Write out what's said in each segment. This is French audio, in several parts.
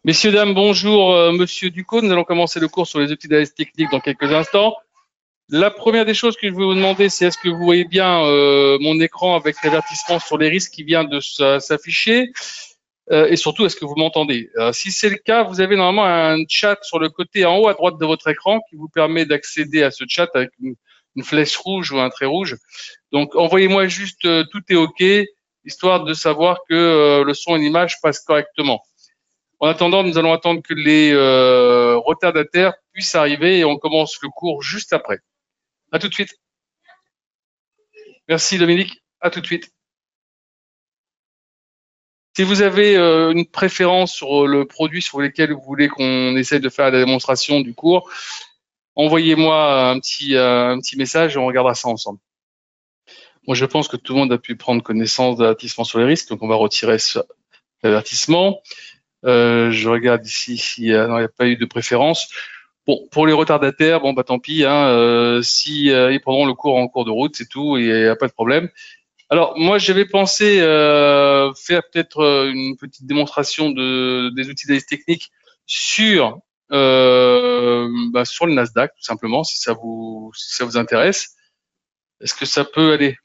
Messieurs, dames, bonjour. Monsieur Ducos, nous allons commencer le cours sur les outils d'analyse technique dans quelques instants. La première des choses que je vais vous demander, c'est est-ce que vous voyez bien mon écran avec l'avertissement sur les risques qui vient de s'afficher et surtout, est-ce que vous m'entendez? Si c'est le cas, vous avez normalement un chat sur le côté en haut à droite de votre écran qui vous permet d'accéder à ce chat avec une flèche rouge ou un trait rouge. Donc, envoyez-moi juste tout est OK, histoire de savoir que le son et l'image passent correctement. En attendant, nous allons attendre que les retardataires puissent arriver et on commence le cours juste après. À tout de suite. Merci Dominique, à tout de suite. Si vous avez une préférence sur le produit sur lequel vous voulez qu'on essaie de faire la démonstration du cours, envoyez-moi un petit message et on regardera ça ensemble. Moi, je pense que tout le monde a pu prendre connaissance de l'avertissement sur les risques, donc on va retirer cet avertissement. Je regarde ici s'il n'y a pas eu de préférence. Bon, pour les retardataires, bon bah tant pis. Si ils prendront le cours en cours de route, c'est tout, et il n'y a pas de problème. Alors moi, j'avais pensé faire peut-être une petite démonstration des outils d'analyse technique sur sur le Nasdaq, tout simplement, si ça vous intéresse. Est-ce que ça peut aller?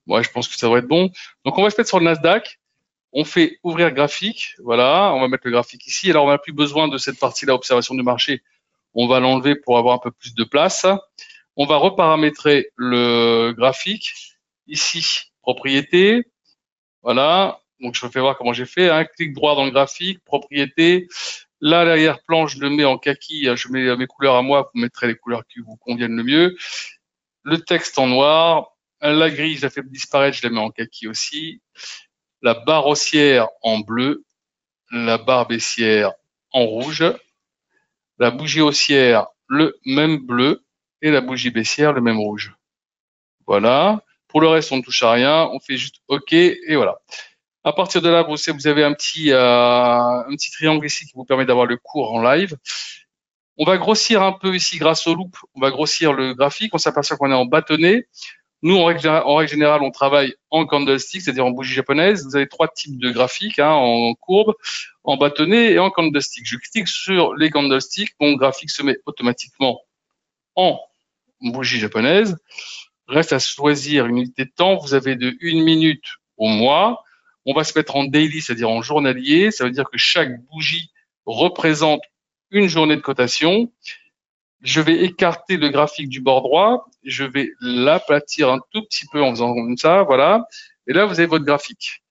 Ouais, je pense que ça devrait être bon. Donc on va se mettre sur le Nasdaq. On fait ouvrir graphique, voilà, on va mettre le graphique ici. Alors, on n'a plus besoin de cette partie-là, observation du marché. On va l'enlever pour avoir un peu plus de place. On va reparamétrer le graphique. Ici, propriété, voilà. Donc, je vous fais voir comment j'ai fait. Un clic droit dans le graphique, propriété. Là, l'arrière-plan, je le mets en kaki. Je mets mes couleurs à moi. Vous mettrez les couleurs qui vous conviennent le mieux. Le texte en noir. La grille, je la fais disparaître. Je la mets en kaki aussi. La barre haussière en bleu, la barre baissière en rouge, la bougie haussière le même bleu et la bougie baissière le même rouge. Voilà. Pour le reste, on ne touche à rien, on fait juste OK et voilà. À partir de là, vous avez un petit triangle ici qui vous permet d'avoir le cours en live. On va grossir un peu ici grâce au loop, on va grossir le graphique, on s'aperçoit qu'on est en bâtonnet. Nous, en règle générale, on travaille en candlestick, c'est-à-dire en bougie japonaise. Vous avez trois types de graphiques, en courbe, en bâtonnet et en candlestick. Je clique sur les candlesticks, mon graphique se met automatiquement en bougie japonaise. Reste à choisir une unité de temps. Vous avez de 1 minute au mois. On va se mettre en daily, c'est-à-dire en journalier. Ça veut dire que chaque bougie représente une journée de cotation. Je vais écarter le graphique du bord droit, je vais l'aplatir un tout petit peu en faisant comme ça, voilà. Et là, vous avez votre graphique.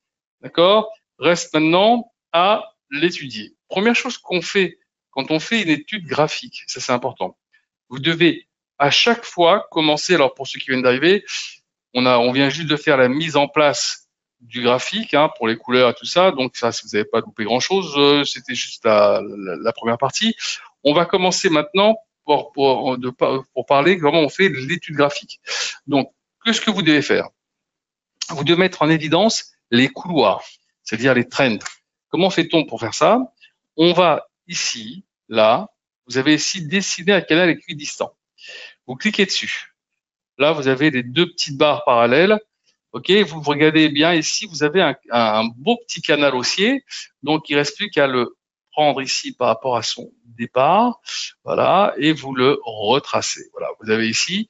D'accord? Reste maintenant à l'étudier. Première chose qu'on fait quand on fait une étude graphique, ça c'est important. Vous devez à chaque fois commencer, alors pour ceux qui viennent d'arriver, on vient juste de faire la mise en place du graphique pour les couleurs et tout ça. Donc ça, si vous n'avez pas loupé grand-chose, c'était juste la première partie. On va commencer maintenant pour parler comment on fait l'étude graphique. Donc, qu'est-ce que vous devez faire? Vous devez mettre en évidence les couloirs, c'est-à-dire les trends. Comment fait-on pour faire ça? On va ici, là, vous avez ici dessiné un canal équidistant. Vous cliquez dessus. Là, vous avez les deux petites barres parallèles. OK, vous regardez bien ici, vous avez un beau petit canal haussier. Donc, il ne reste plus qu'à le prendre ici par rapport à son départ, voilà, et vous le retracez. Voilà, vous avez ici,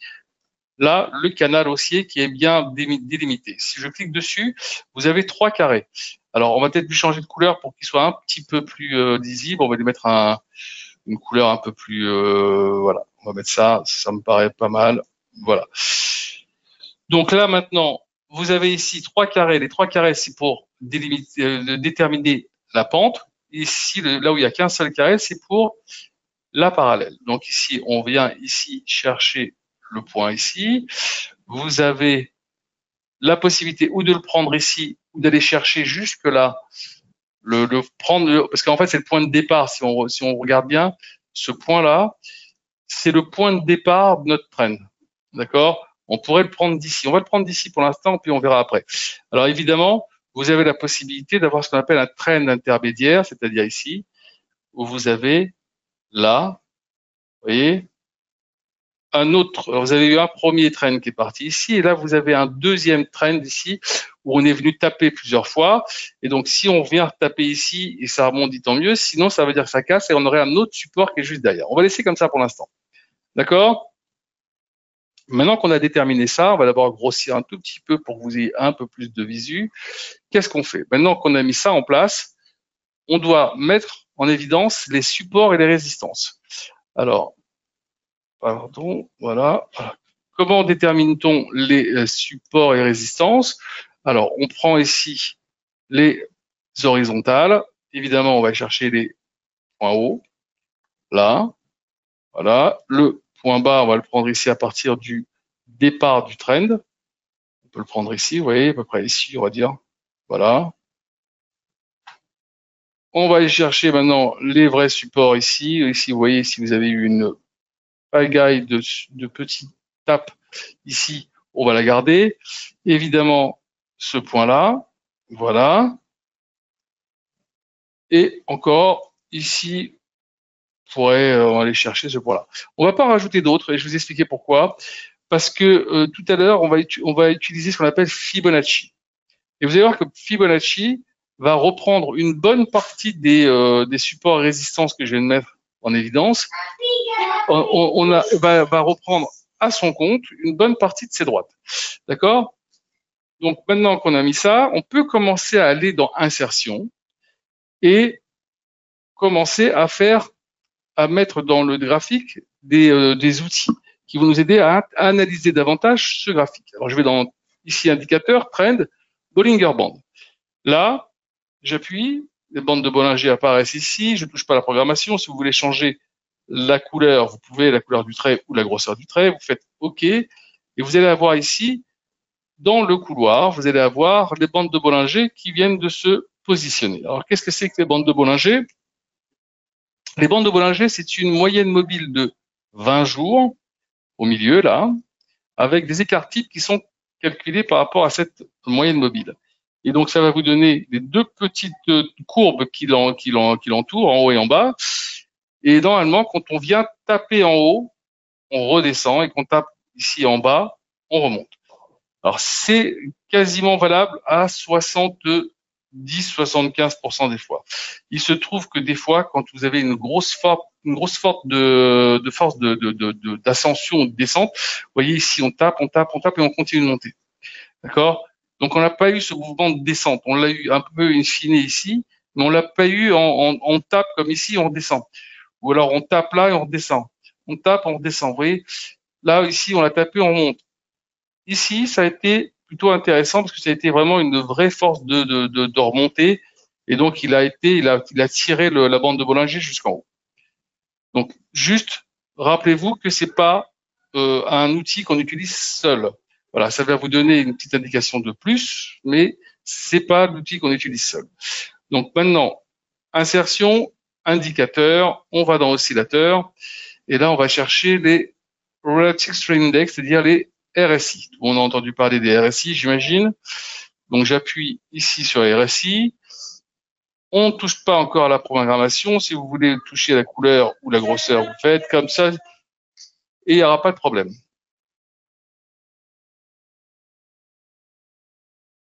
là, le canal haussier qui est bien délimité. Si je clique dessus, vous avez trois carrés. Alors, on va peut-être lui changer de couleur pour qu'il soit un petit peu plus lisible. On va lui mettre une couleur un peu plus, voilà, on va mettre ça, ça me paraît pas mal. Voilà. Donc là, maintenant, vous avez ici trois carrés. Les trois carrés, c'est pour déterminer la pente. Ici, là où il n'y a qu'un seul carré, c'est pour la parallèle. Donc ici, on vient ici chercher le point ici. Vous avez la possibilité ou de le prendre ici ou d'aller chercher jusque là, le prendre, parce qu'en fait, c'est le point de départ. Si on regarde bien, ce point-là, c'est le point de départ de notre trend. D'accord? On pourrait le prendre d'ici. On va le prendre d'ici pour l'instant, puis on verra après. Alors évidemment, vous avez la possibilité d'avoir ce qu'on appelle un trend intermédiaire, c'est-à-dire ici, où vous avez là, vous voyez, un autre, vous avez eu un premier trend qui est parti ici, et là vous avez un deuxième trend ici où on est venu taper plusieurs fois. Et donc si on vient taper ici et ça remonte, tant mieux. Sinon, ça veut dire que ça casse et on aurait un autre support qui est juste derrière. On va laisser comme ça pour l'instant. D'accord? Maintenant qu'on a déterminé ça, on va d'abord grossir un tout petit peu pour que vous ayez un peu plus de visu. Qu'est-ce qu'on fait? Maintenant qu'on a mis ça en place, on doit mettre en évidence les supports et les résistances. Alors, pardon, voilà. Comment détermine-t-on les supports et résistances? Alors, on prend ici les horizontales. Évidemment, on va chercher les points hauts, là. Voilà. Le point bas, on va le prendre ici à partir du départ du trend. On peut le prendre ici, vous voyez, à peu près ici, on va dire. Voilà. On va aller chercher maintenant les vrais supports ici. Ici, vous voyez, si vous avez eu une pagaille de petites tapes ici, on va la garder. Évidemment, ce point-là, voilà. Et encore, ici, on va aller chercher ce point-là. On va pas rajouter d'autres, et je vais vous expliquer pourquoi. Parce que tout à l'heure, on va utiliser ce qu'on appelle Fibonacci. Et vous allez voir que Fibonacci va reprendre une bonne partie des supports et résistances que je viens de mettre en évidence. Va reprendre à son compte une bonne partie de ces droites. D'accord? Donc maintenant qu'on a mis ça, on peut commencer à aller dans insertion et commencer à mettre dans le graphique des outils qui vont nous aider à analyser davantage ce graphique. Alors je vais dans ici indicateur, trend, Bollinger Band. Là, j'appuie, les bandes de Bollinger apparaissent ici, je ne touche pas à la programmation. Si vous voulez changer la couleur, vous pouvez, la couleur du trait ou la grosseur du trait, vous faites OK, et vous allez avoir ici, dans le couloir, vous allez avoir les bandes de Bollinger qui viennent de se positionner. Alors, qu'est-ce que c'est que les bandes de Bollinger? Les bandes de Bollinger, c'est une moyenne mobile de 20 jours, au milieu, là, avec des écarts types qui sont calculés par rapport à cette moyenne mobile. Et donc, ça va vous donner les deux petites courbes qui l'entourent, en haut et en bas. Et normalement, quand on vient taper en haut, on redescend, et quand on tape ici en bas, on remonte. Alors, c'est quasiment valable à 70-75% des fois. Il se trouve que des fois, quand vous avez une grosse force d'ascension ou de descente, vous voyez ici, on tape et on continue de monter. D'accord? Donc, on n'a pas eu ce mouvement de descente. On l'a eu un peu in fine ici, mais on l'a pas eu en tape comme ici, on descend. Ou alors, on tape là et on redescend. On tape, on redescend. Vous voyez? Là, ici, on l'a tapé, on monte. Ici, ça a été plutôt intéressant parce que ça a été vraiment une vraie force de remontée. Et donc, il a tiré la bande de Bollinger jusqu'en haut. Donc, juste, rappelez-vous que c'est pas un outil qu'on utilise seul. Voilà, ça va vous donner une petite indication de plus, mais c'est pas l'outil qu'on utilise seul. Donc maintenant, insertion, indicateur, on va dans oscillateur, et là on va chercher les Relative Strain Index, c'est-à-dire les RSI. On a entendu parler des RSI, j'imagine. Donc j'appuie ici sur RSI. On ne touche pas encore à la programmation. Si vous voulez toucher à la couleur ou la grosseur, vous faites comme ça, et il n'y aura pas de problème.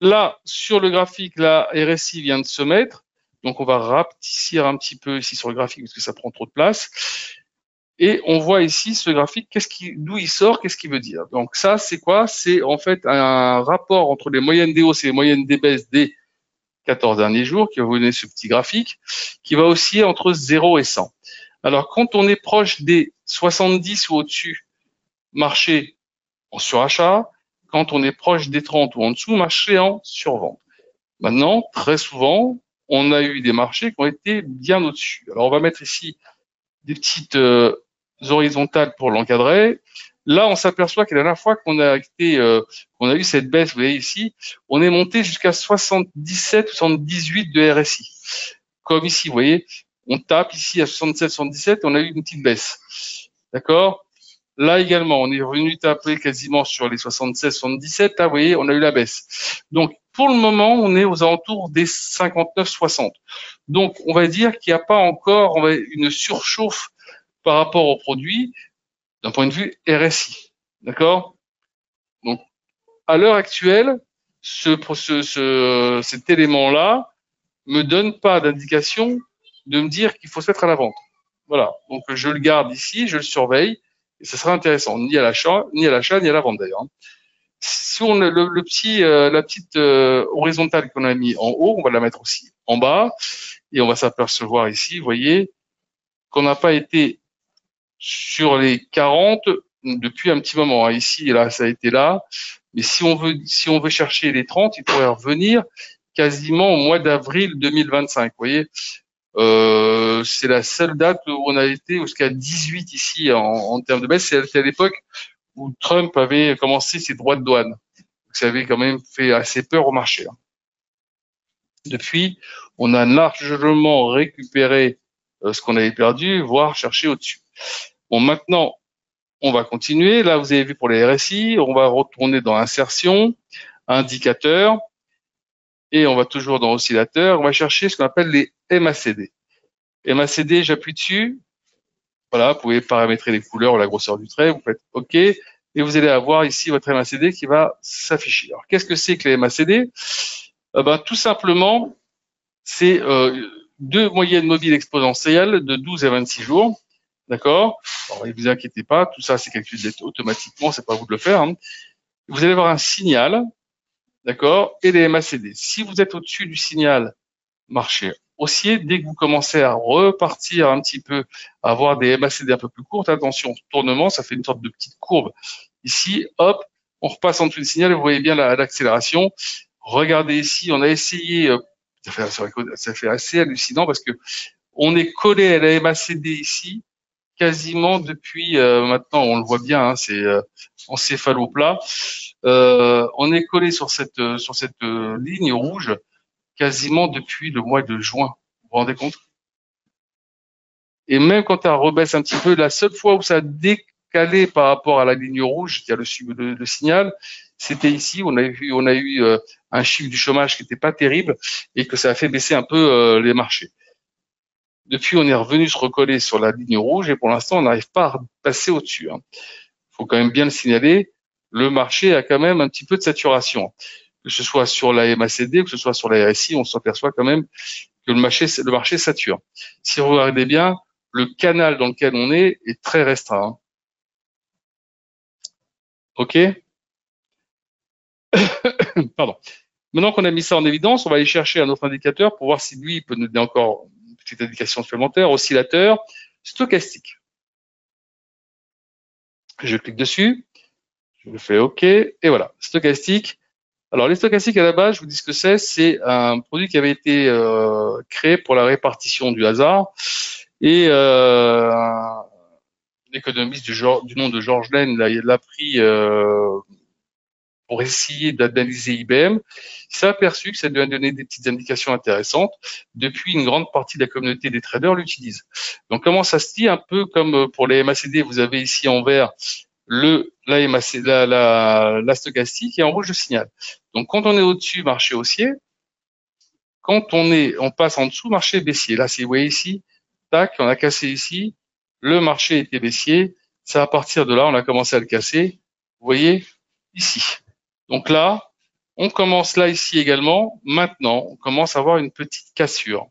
Là, sur le graphique, la RSI vient de se mettre. Donc, on va rapetissir un petit peu ici sur le graphique parce que ça prend trop de place. Et on voit ici ce graphique, d'où il sort, qu'est-ce qu'il veut dire. Donc ça, c'est quoi? C'est en fait un rapport entre les moyennes des hausses et les moyennes des baisses des 14 derniers jours, qui va vous donner ce petit graphique, qui va osciller entre 0 et 100. Alors, quand on est proche des 70 ou au-dessus, marché en surachat. Quand on est proche des 30 ou en dessous, marché en survente. Maintenant, très souvent, on a eu des marchés qui ont été bien au-dessus. Alors, on va mettre ici des petites horizontales pour l'encadrer. Là, on s'aperçoit que la dernière fois qu'on a eu cette baisse, vous voyez ici, on est monté jusqu'à 77, 78 de RSI. Comme ici, vous voyez, on tape ici à 67, 77, on a eu une petite baisse. D'accord? Là également, on est revenu taper quasiment sur les 76, 77. Là, vous voyez, on a eu la baisse. Donc, pour le moment, on est aux alentours des 59, 60. Donc, on va dire qu'il n'y a pas encore une surchauffe par rapport au produit. d'un point de vue RSI. D'accord? Donc, à l'heure actuelle, cet élément-là me donne pas d'indication de me dire qu'il faut se mettre à la vente. Voilà. Donc, je le garde ici, je le surveille, et ça sera intéressant. Ni à l'achat, ni à la vente d'ailleurs. Si on le petit, la petite horizontale qu'on a mis en haut, on va la mettre aussi en bas, et on va s'apercevoir ici, vous voyez, qu'on n'a pas été sur les 40 depuis un petit moment. Ici, là, ça a été là. Mais si on veut chercher les 30, il pourrait revenir quasiment au mois d'avril 2025. Vous voyez, c'est la seule date où on a été jusqu'à 18 ici en termes de baisse. C'est à l'époque où Trump avait commencé ses droits de douane. Ça avait quand même fait assez peur au marché. Depuis, on a largement récupéré ce qu'on avait perdu, voire cherché au-dessus. Bon, maintenant, on va continuer. Là, vous avez vu pour les RSI, on va retourner dans insertion, indicateur, et on va toujours dans oscillateur. On va chercher ce qu'on appelle les MACD. MACD, j'appuie dessus. Voilà, vous pouvez paramétrer les couleurs ou la grosseur du trait. Vous faites OK. Et vous allez avoir ici votre MACD qui va s'afficher. Alors, qu'est-ce que c'est que les MACD? Tout simplement, c'est deux moyennes mobiles exponentielles de 12 à 26 jours. D'accord? Alors, ne vous inquiétez pas, tout ça, c'est calculé automatiquement, c'est pas à vous de le faire. Hein. Vous allez avoir un signal, d'accord, et les MACD. Si vous êtes au-dessus du signal marché haussier, dès que vous commencez à repartir un petit peu, à avoir des MACD un peu plus courtes, attention, tournement, ça fait une sorte de petite courbe. Ici, hop, on repasse en dessous du signal, vous voyez bien l'accélération. Regardez ici, on a essayé, ça fait assez hallucinant parce que on est collé à la MACD ici, quasiment depuis maintenant, on le voit bien, hein, c'est encéphaloplat. On est collé sur cette ligne rouge quasiment depuis le mois de juin. Vous vous rendez compte? Et même quand ça rebaisse un petit peu, la seule fois où ça a décalé par rapport à la ligne rouge, qui a le signal, c'était ici. On a eu un chiffre du chômage qui n'était pas terrible et que ça a fait baisser un peu les marchés. Depuis, on est revenu se recoller sur la ligne rouge et pour l'instant, on n'arrive pas à passer au-dessus. Hein. Faut quand même bien le signaler. Le marché a quand même un petit peu de saturation. Que ce soit sur la MACD, que ce soit sur la RSI, on s'aperçoit quand même que le marché sature. Si vous regardez bien, le canal dans lequel on est très restreint. Hein. OK? Pardon. Maintenant qu'on a mis ça en évidence, on va aller chercher un autre indicateur pour voir si lui il peut nous donner encore une petite indication supplémentaire. Oscillateur stochastique. Je clique dessus, je fais OK, et voilà, stochastique. Alors les stochastiques à la base, je vous dis ce que c'est un produit qui avait été créé pour la répartition du hasard et un économiste du nom de George Lane l'a pris pour essayer d'analyser IBM. Il s'est aperçu que ça lui a donné des petites indications intéressantes. Depuis, une grande partie de la communauté des traders l'utilise. Donc comment ça se dit? Un peu comme pour les MACD, vous avez ici en vert la stochastique et en rouge le signal. Donc quand on est au-dessus, marché haussier. Quand on passe en dessous, marché baissier. Là, vous voyez ici, tac, on a cassé ici, le marché était baissier. C'est à partir de là, on a commencé à le casser. Vous voyez ici. Donc là, on commence là ici également. Maintenant, on commence à avoir une petite cassure.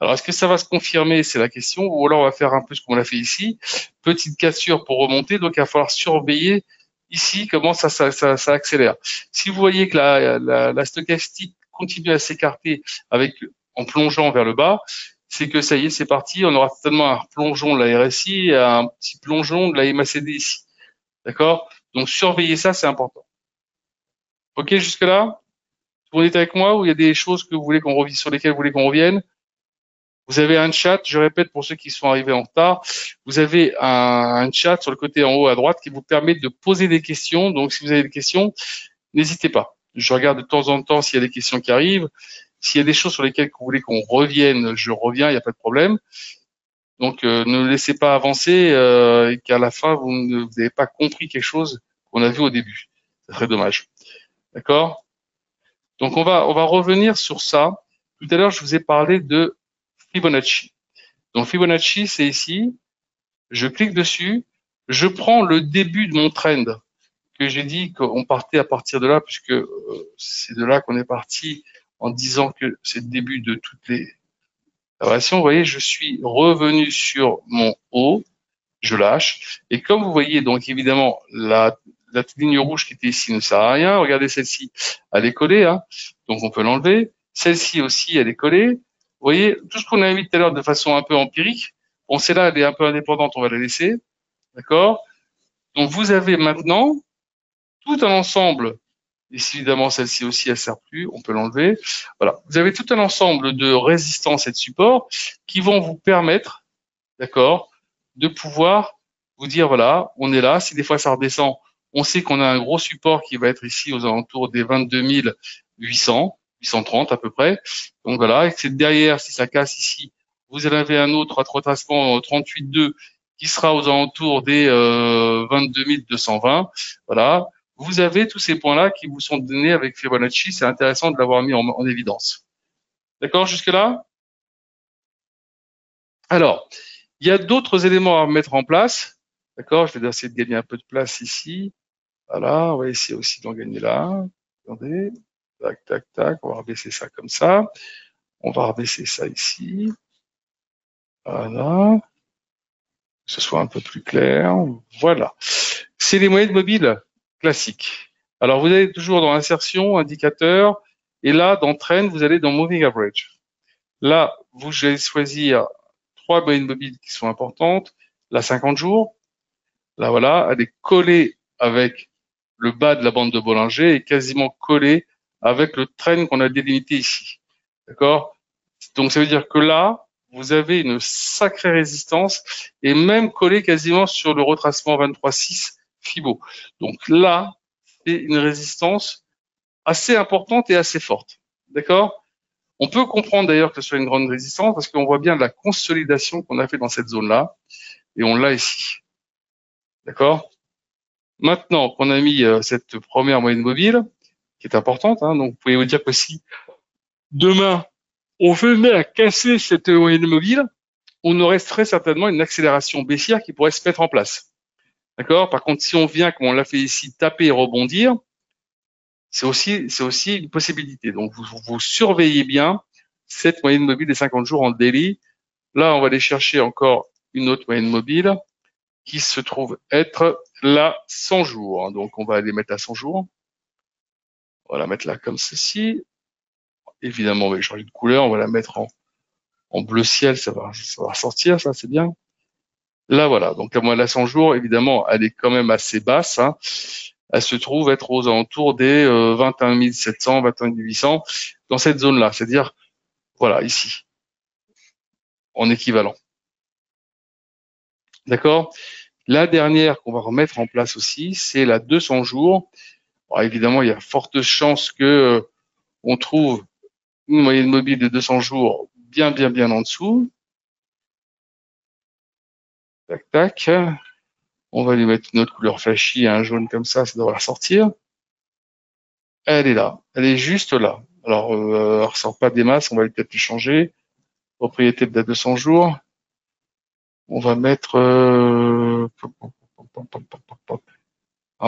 Alors, est-ce que ça va se confirmer? C'est la question. Ou alors, on va faire un peu ce qu'on a fait ici. Petite cassure pour remonter. Donc, il va falloir surveiller ici comment ça accélère. Si vous voyez que la stochastique continue à s'écarter en plongeant vers le bas, c'est que ça y est, c'est parti. On aura certainement un plongeon de la RSI et un petit plongeon de la MACD ici. D'accord? Donc, surveiller ça, c'est important. OK, jusque-là? Vous êtes avec moi ou il y a des choses que vous voulez sur lesquelles vous voulez qu'on revienne? Vous avez un chat, je répète pour ceux qui sont arrivés en retard, vous avez un chat sur le côté en haut à droite qui vous permet de poser des questions. Donc, si vous avez des questions, n'hésitez pas. Je regarde de temps en temps s'il y a des questions qui arrivent. S'il y a des choses sur lesquelles vous voulez qu'on revienne, je reviens, il n'y a pas de problème. Donc, ne laissez pas avancer et qu'à la fin, vous n'avez pas compris quelque chose qu'on a vu au début. Ça serait dommage. D'accord? Donc, on va revenir sur ça. Tout à l'heure, je vous ai parlé de Fibonacci. Donc Fibonacci, c'est ici. Je clique dessus. je prends le début de mon trend que j'ai dit qu'on partait à partir de là, puisque c'est de là qu'on est parti en disant que c'est le début de toutes les variations. Vous voyez, je suis revenu sur mon haut, je lâche, et comme vous voyez, donc évidemment, la ligne rouge qui était ici ne sert à rien. Regardez celle-ci, elle est collée, hein, donc on peut l'enlever. Celle-ci aussi, elle est collée. Vous voyez, tout ce qu'on a mis tout à l'heure de façon un peu empirique, bon, celle-là, elle est un peu indépendante, on va la laisser, d'accord? Donc vous avez maintenant tout un ensemble, et si évidemment celle-ci aussi elle sert plus, on peut l'enlever. Voilà, vous avez tout un ensemble de résistances et de supports qui vont vous permettre, d'accord, de pouvoir vous dire voilà, on est là. Si des fois ça redescend, on sait qu'on a un gros support qui va être ici aux alentours des 22 800, 830 à peu près. Donc voilà, et que c'est derrière, si ça casse ici, vous en avez un autre retracement 38,2 qui sera aux alentours des 22 220. Voilà, vous avez tous ces points-là qui vous sont donnés avec Fibonacci. C'est intéressant de l'avoir mis en évidence. D'accord jusque-là? Alors, il y a d'autres éléments à mettre en place. D'accord, je vais essayer de gagner un peu de place ici. Voilà, on va essayer aussi d'en gagner là. Attendez, tac, tac, tac, on va rebaisser ça comme ça. On va rebaisser ça ici. Voilà, que ce soit un peu plus clair. Voilà. C'est les moyennes mobiles classiques. Alors, vous allez toujours dans insertion, indicateur, et là, dans trend, vous allez dans moving average. Là, vous allez choisir trois moyennes mobiles qui sont importantes. La 50 jours, là voilà, elle est collée avec le bas de la bande de Bollinger et quasiment collée avec le trend qu'on a délimité ici. D'accord? Donc ça veut dire que là, vous avez une sacrée résistance et même collée quasiment sur le retracement 23,6 Fibo. Donc là, c'est une résistance assez importante et assez forte. D'accord? On peut comprendre d'ailleurs que ce soit une grande résistance parce qu'on voit bien la consolidation qu'on a fait dans cette zone-là et on l'a ici. D'accord? Maintenant qu'on a mis cette première moyenne mobile, qui est importante, hein, donc vous pouvez vous dire que si demain on venait à casser cette moyenne mobile, on aurait très certainement une accélération baissière qui pourrait se mettre en place. D'accord? Par contre, si on vient, comme on l'a fait ici, taper et rebondir, c'est aussi une possibilité. Donc vous surveillez bien cette moyenne mobile des 50 jours en daily. Là, on va aller chercher encore une autre moyenne mobile qui se trouve être la 100 jours. Donc on va aller mettre à 100 jours. On va la mettre là comme ceci. Évidemment, on va changer de couleur. On va la mettre en bleu ciel. Ça va ressortir, ça, c'est bien. Là, voilà. Donc, la 100 jours, évidemment, elle est quand même assez basse. Hein. Elle se trouve être aux alentours des 21 700, 21 800 dans cette zone-là. C'est-à-dire, voilà, ici, en équivalent. D'accord? La dernière qu'on va remettre en place aussi, c'est la 200 jours. Alors, évidemment, il y a forte chance que on trouve une moyenne mobile de 200 jours bien en dessous. Tac, tac. On va lui mettre une autre couleur flashy, un jaune comme ça devrait ressortir. Elle est là. Elle est juste là. Alors, elle ressort pas des masses, on va peut-être lui changer. Propriété de la 200 jours. On va mettre un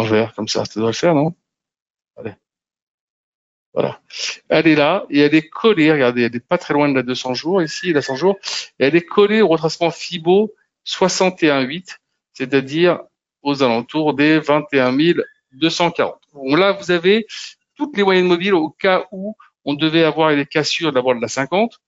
vert comme ça doit le faire, non? Allez. Voilà. Elle est là et elle est collée, regardez, elle n'est pas très loin de la 200 jours, ici, la 100 jours, et elle est collée au retracement Fibo 61,8, c'est-à-dire aux alentours des 21 240. Bon, là, vous avez toutes les moyennes mobiles au cas où on devait avoir les cassures d'abord de la 50,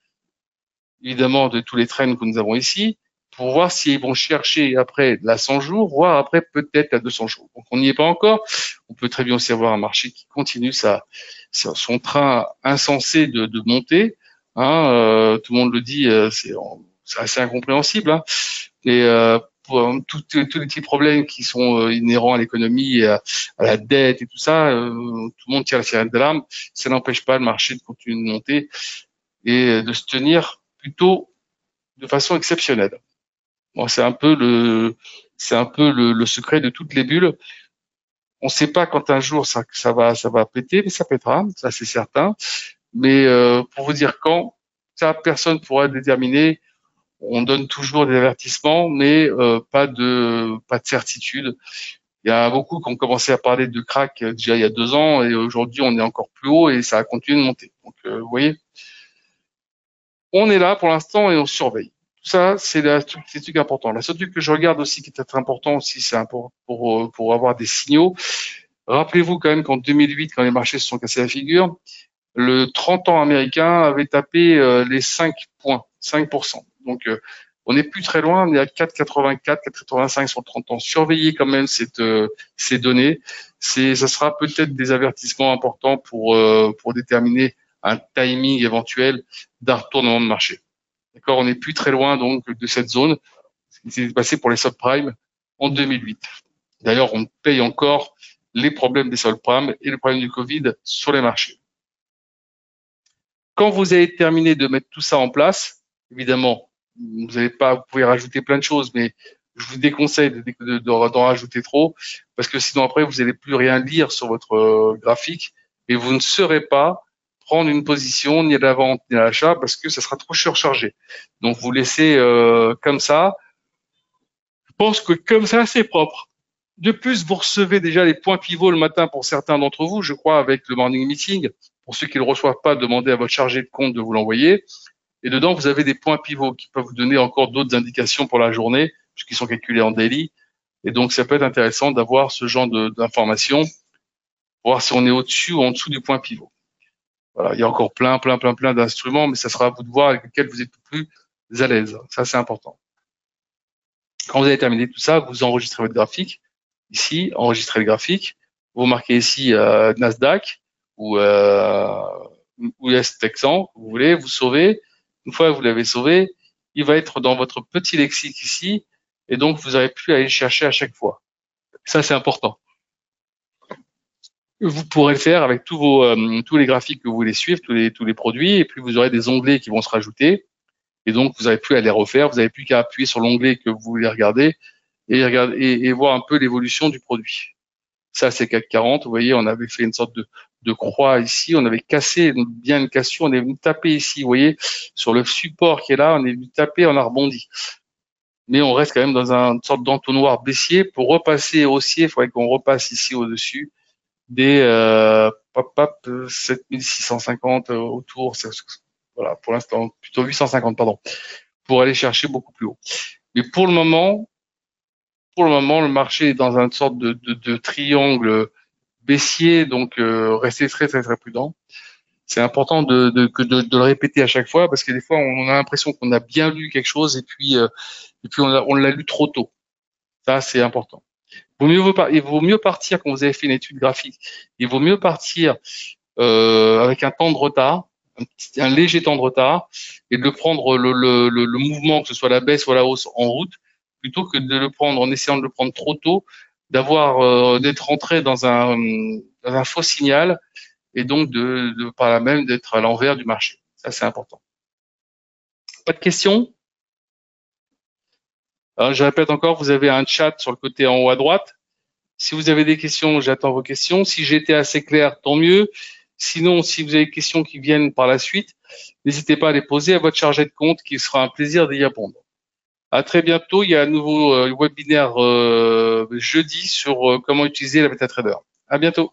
évidemment de tous les trends que nous avons ici, pour voir s'ils vont chercher après la 100 jours, voire après peut-être la 200 jours. Donc on n'y est pas encore. On peut très bien aussi avoir un marché qui continue son train insensé de montée. Hein, tout le monde le dit, c'est assez incompréhensible. Hein, mais pour tous les petits problèmes qui sont inhérents à l'économie, et à la dette et tout ça, tout le monde tire la sirène d'alarme. Ça n'empêche pas le marché de continuer de monter et de se tenir plutôt de façon exceptionnelle. Bon, c'est un peu le secret de toutes les bulles. On ne sait pas quand un jour ça va péter, mais ça pétera, ça c'est certain. Mais pour vous dire quand, ça personne pourra déterminer. On donne toujours des avertissements, mais pas de certitude. Il y a beaucoup qui ont commencé à parler de crack déjà il y a 2 ans, et aujourd'hui on est encore plus haut et ça a continué de monter. Donc vous voyez, on est là pour l'instant et on surveille. Tout ça, c'est le truc important. La seule truc que je regarde aussi qui est peut-être important aussi, c'est pour avoir des signaux. Rappelez-vous quand même qu'en 2008, quand les marchés se sont cassés la figure, le 30 ans américain avait tapé les 5 points, 5%. Donc, on n'est plus très loin, on est à 4,84, 4,85 sur le 30 ans. Surveillez quand même ces données. Ça sera peut-être des avertissements importants pour déterminer un timing éventuel d'un retournement de marché. D'accord, on n'est plus très loin donc de cette zone, ce qui s'est passé pour les subprimes en 2008. D'ailleurs, on paye encore les problèmes des subprimes et le problème du Covid sur les marchés. Quand vous avez terminé de mettre tout ça en place, évidemment, vous pouvez rajouter plein de choses, mais je vous déconseille d'en rajouter trop, parce que sinon après, vous n'allez plus rien lire sur votre graphique et vous ne saurez pas prendre une position ni à la vente ni à l'achat parce que ça sera trop surchargé. Donc vous laissez comme ça. Je pense que comme ça, c'est propre. De plus, vous recevez déjà les points pivots le matin pour certains d'entre vous, je crois, avec le morning meeting. Pour ceux qui ne le reçoivent pas, demandez à votre chargé de compte de vous l'envoyer. Et dedans, vous avez des points pivots qui peuvent vous donner encore d'autres indications pour la journée, puisqu'ils sont calculés en daily. Et donc, ça peut être intéressant d'avoir ce genre d'informations, voir si on est au-dessus ou en dessous du point pivot. Voilà, il y a encore plein d'instruments, mais ça sera à vous de voir avec lesquels vous êtes plus à l'aise. Ça, c'est important. Quand vous avez terminé tout ça, vous enregistrez votre graphique. Ici, enregistrez le graphique. Vous marquez ici Nasdaq ou US Texan, vous voulez, vous sauvez. Une fois que vous l'avez sauvé, il va être dans votre petit lexique ici, et donc vous n'aurez plus à aller le chercher à chaque fois. Ça, c'est important. Vous pourrez le faire avec tous les graphiques que vous voulez suivre, tous les produits, et puis vous aurez des onglets qui vont se rajouter, et donc vous n'avez plus à les refaire, vous n'avez plus qu'à appuyer sur l'onglet que vous voulez regarder et voir un peu l'évolution du produit. Ça, c'est CAC 40. Vous voyez, on avait fait une sorte de croix ici. On avait cassé bien une cassure. On est venu taper ici. Vous voyez, sur le support qui est là, on est venu taper, on a rebondi. Mais on reste quand même dans une sorte d'entonnoir baissier. Pour repasser haussier, il faudrait qu'on repasse ici au-dessus des 7650 autour. Voilà, pour l'instant, plutôt 850, pardon, pour aller chercher beaucoup plus haut. Mais pour le moment, le marché est dans une sorte de triangle baissier, donc restez très prudent. C'est important de le répéter à chaque fois parce que des fois on a l'impression qu'on a bien lu quelque chose et puis on l'a lu trop tôt. Ça, c'est important. Il vaut mieux partir quand vous avez fait une étude graphique. Il vaut mieux partir avec un temps de retard, un léger temps de retard, et de prendre le mouvement, que ce soit la baisse ou la hausse, en route, plutôt que de le prendre en essayant de le prendre trop tôt, d'être rentré dans un faux signal et donc par là même d'être à l'envers du marché. Ça, c'est important. Pas de questions? Alors, je répète encore, vous avez un chat sur le côté en haut à droite. Si vous avez des questions, j'attends vos questions. Si j'ai été assez clair, tant mieux. Sinon, si vous avez des questions qui viennent par la suite, n'hésitez pas à les poser à votre chargé de compte, qui sera un plaisir d'y répondre. À très bientôt. Il y a un nouveau webinaire jeudi sur comment utiliser la MetaTrader. À bientôt.